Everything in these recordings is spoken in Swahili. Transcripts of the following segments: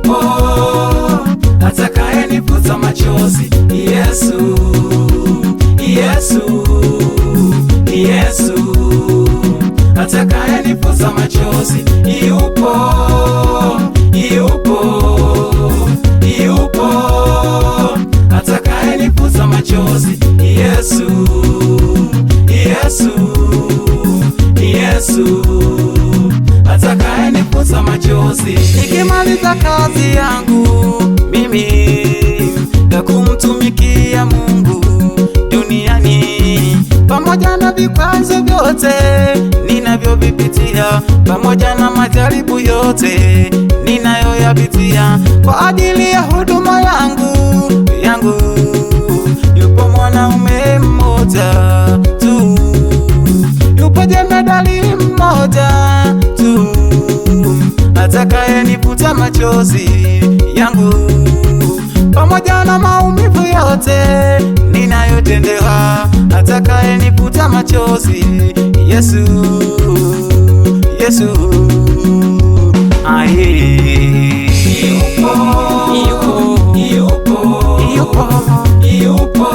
yupo atakayenifuta machozi. Yesu, Yesu, Yesu atakayenifuta machozi. Yupo, yupo, yupo atakayenifuta machozi. Yesu, Yesu, Yesu atakayenifuta machozi. Nikimaliza kazi yangu mimi ya kumtumikia Mungu duniani, pamoja na vikwazo vyote ninavyovipitia, pamoja na majaribu yote ninayoyapitia, kwa ajili ya huduma yangu yupo mwanaume mmoja tu, yupo jemedali mmoja tu atakayenifuta machozi yangu, pamoja na maumivu yote ninayotendewa, atakayenifuta machozi. Yesu, Yesu, aye. Yupo, yupo, yupo, yupo,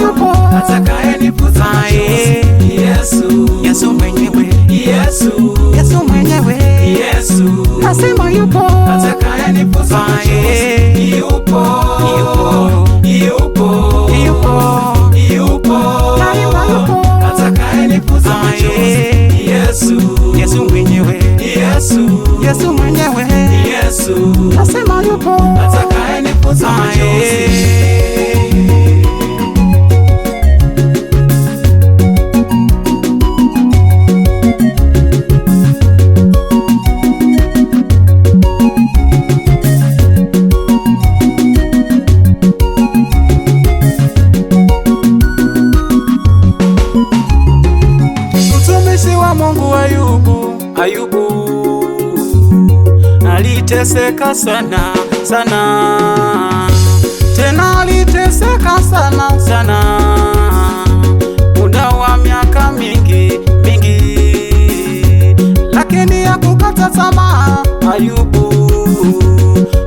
yupo atakayenifuta machozi. Yesu, Yesu mwenyewe, Yesu, Yesu mwenyewe, Yesu nasema yupo atakayenifuta machozi. Yupo, yupo, yupo, yupo atakayenifuta machozi. Yesu, Yesu mwenyewe, Yesu, Yesu mwenyewe, Yesu nasema yupo atakayenifuta machozi. Mtumishi wa Mungu Ayubu aliteseka sana sana, tena aliteseka sana sana muda wa miaka mingi mingi, lakini hakukata tamaa Ayubu.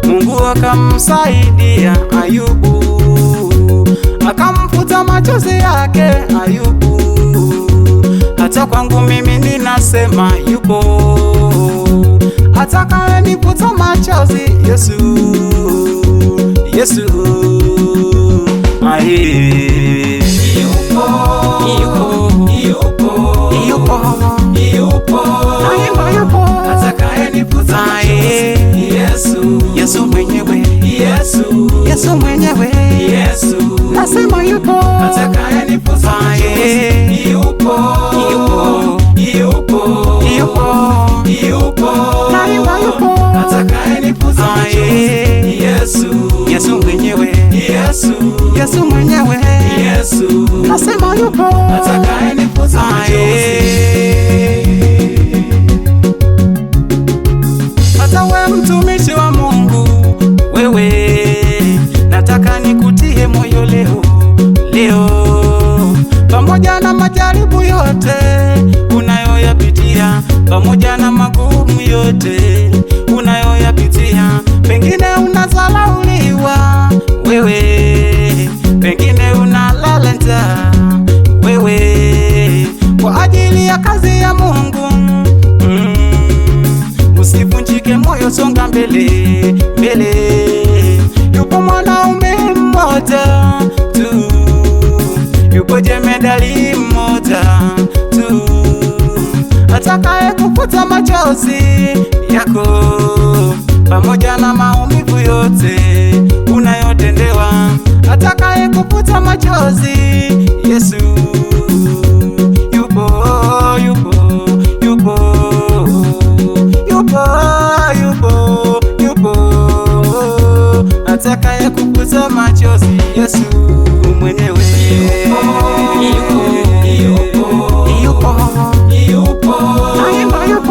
Mungu akamsaidia Ayubu, akamfuta machozi yake Ayubu. Hata kwangu mimi ninasema yupo atakayenifuta machozi. Yesu, Yesu, aye. Yupo, yupo, yupo, yupo, yupo, yupo atakayenifuta machozi. Yesu, Yesu mwenyewe, Yesu, Yesu mwenyewe, Yesu nasema yupo atakayenifuta machozi. Yupo, yupo, yupo, yupo, yupo atakayenifuta machozi. Yesu, Yesu mwenyewe, Yesu, Yesu mwenyewe, Yesu nasema yupo atakayenifuta machozi. Hata we mtumishi wa Mungu, wewe nataka nikutie moyo leo, pamoja na majaribu yote unayoyapitia, pamoja na magumu yote unayoyapitia, pengine unazalauliwa wewe, pengine unalala njaa wewe, kwa ajili ya kazi ya Mungu. Usivunjike moyo, songa mbele mbele, yupo mwanaume mmoja tu, yupo jemedali mmoja tu atakayekufuta machozi yako, pamoja na maumivu yote unayotendewa, atakayekufuta machozi. Yesu yupo, yupo, yupo, yupo, yupo, yupo atakayekufuta machozi. Yesu mwenyewe, yupo, yupo, yupo, yupo, yupo